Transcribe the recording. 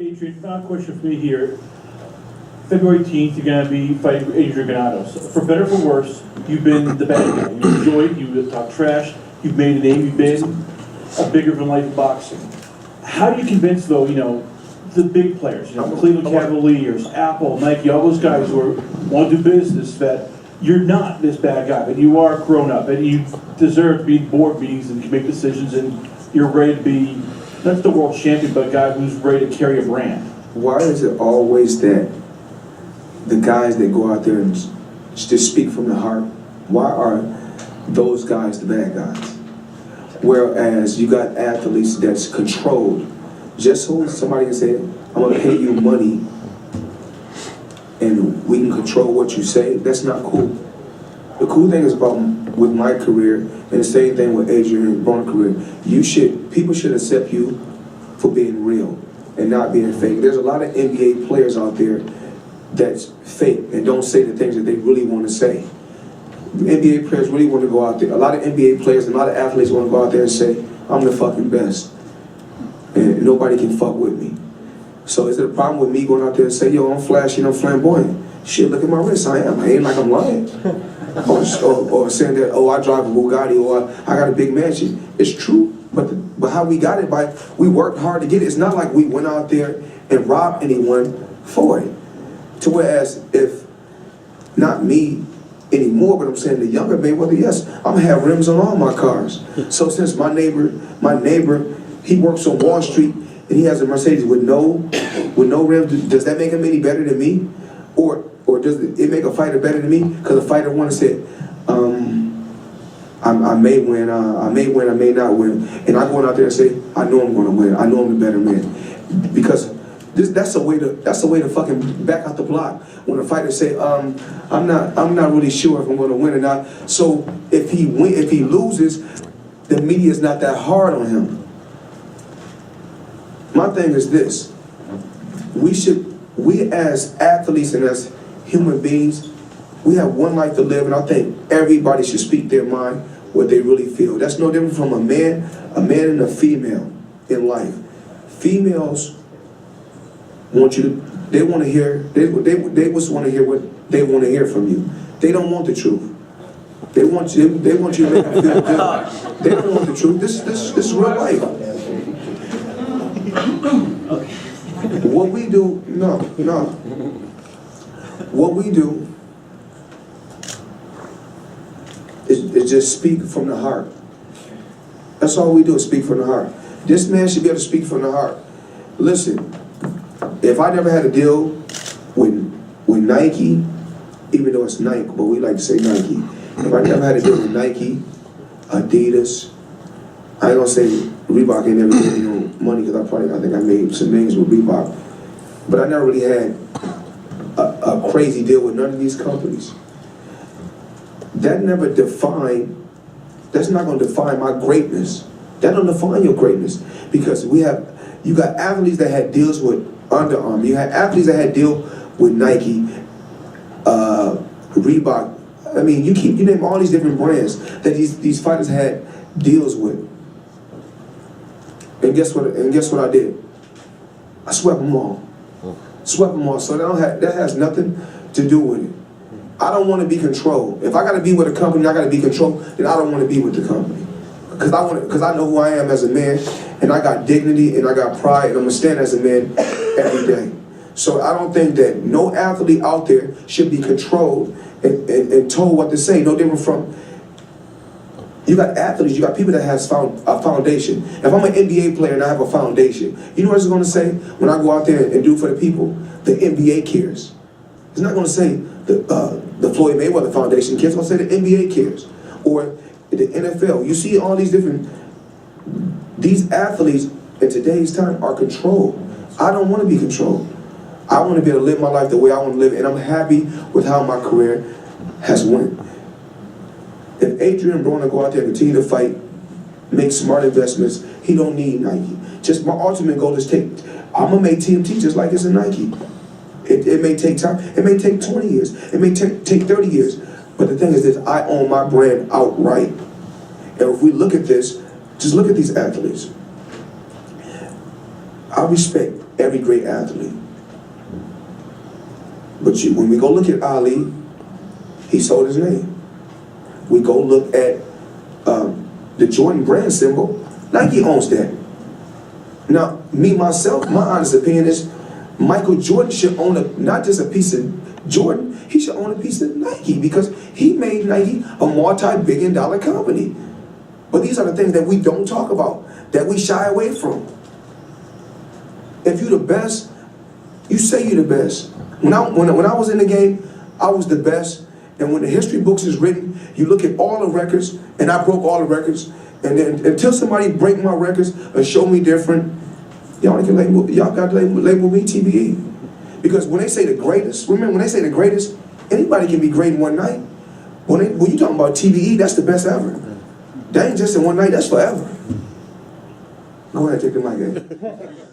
Adrian, final question for me here. February 18th, you're going to be fighting Adrian Granados. For better or for worse, you've been the bad guy. You enjoyed, you talk trash, you've made a name, you've been a bigger-than-life boxer. How do you convince, though, the big players, Cleveland Cavaliers, Apple, Nike, all those guys who want to do business, that you're not this bad guy, but you are grown up, and you deserve to be in board meetings and make decisions, and you're ready to be, not the world champion, but a guy who's ready to carry a brand? Why is it always that the guys that go out there and just speak from the heart, why are those guys the bad guys? Whereas you got athletes that's controlled. Just so somebody can say, I'm gonna pay you money and we can control what you say, that's not cool. The cool thing is about with my career, and the same thing with Adrian Broner's career, people should accept you for being real and not being fake. There's a lot of NBA players out there that's fake and don't say the things that they really want to say. NBA players really want to go out there. A lot of NBA players and a lot of athletes want to go out there and say, I'm the fucking best. And nobody can fuck with me. So is it a problem with me going out there and say, yo, I'm flashy and I'm flamboyant? Shit, look at my wrist, I am. I ain't like I'm lying. or saying that, oh, I drive a Bugatti or I got a big mansion. It's true, but how we got it, we worked hard to get it. It's not like we went out there and robbed anyone for it. To whereas if, not me anymore, but I'm saying the younger Mayweather, yes, I'm gonna have rims on all my cars. So since my neighbor, he works on Wall Street and he has a Mercedes with no rims, does that make him any better than me? Or does it make a fighter better than me? Because a fighter wanna say, I may win, I may not win. And I go out there and say, I know I'm gonna win, I know I'm the better man. Because that's a way to fucking back out the block. When a fighter say, I'm not really sure if I'm gonna win or not. So if he loses, the media is not that hard on him. My thing is this: we as athletes and as human beings, we have one life to live, and I think everybody should speak their mind, what they really feel. That's no different from a man and a female in life. Females want you to, they want to hear, they just want to hear what they want to hear from you. They don't want the truth. They want you to make them feel good. They don't want the truth. This is real life. What we do, what we do is just speak from the heart. That's all we do, is speak from the heart. This man should be able to speak from the heart. Listen, if I never had a deal with Nike, even though it's Nike, but we like to say Nike. If I never had a deal with Nike, Adidas, I ain't gonna say Reebok ain't never gave me no money because I think I made some millions with Reebok. But I never really had a crazy deal with none of these companies. That's not gonna define my greatness. That don't define your greatness. Because you got athletes that had deals with Under Armour. You had athletes that had deal with Nike, Reebok. I mean, you name all these different brands that these fighters had deals with. And guess what I did? I swept them all. So that has nothing to do with it. I don't want to be controlled. If I got to be with a company, I got to be controlled, then I don't want to be with the company. Because I know who I am as a man, and I got dignity, and I got pride, and I'm going to stand as a man every day. So I don't think that no athlete out there should be controlled and told what to say. No different from, you got athletes, you got people that has found a foundation. If I'm an NBA player and I have a foundation, you know what it's going to say when I go out there and do for the people? The NBA cares. It's not going to say the Floyd Mayweather Foundation cares. It's going to say the NBA cares. Or the NFL. You see all these athletes in today's time are controlled. I don't want to be controlled. I want to be able to live my life the way I want to live, and I'm happy with how my career has went. If Adrian Broner go out there and continue to fight, make smart investments, he don't need Nike. Just my ultimate goal is I'm gonna make TMT just like it's a Nike. It may take time. It may take 20 years. It may take 30 years. But the thing is this: I own my brand outright. And if we look at this, just look at these athletes. I respect every great athlete. But when we go look at Ali, he sold his name. We go look at the Jordan brand symbol, Nike owns that. Now, myself, my honest opinion is Michael Jordan should own not just a piece of Jordan, he should own a piece of Nike because he made Nike a multi-billion-dollar company. But these are the things that we don't talk about, that we shy away from. If you're the best, you say you're the best. When I was in the game, I was the best. And when the history books is written, you look at all the records, and I broke all the records. And then until somebody break my records or show me different, y'all got to label me TBE. Because when they say the greatest, remember when they say the greatest, anybody can be great in one night. When you talking about TBE, that's the best ever. That ain't just in one night, that's forever. Go ahead, take the mic, Ed.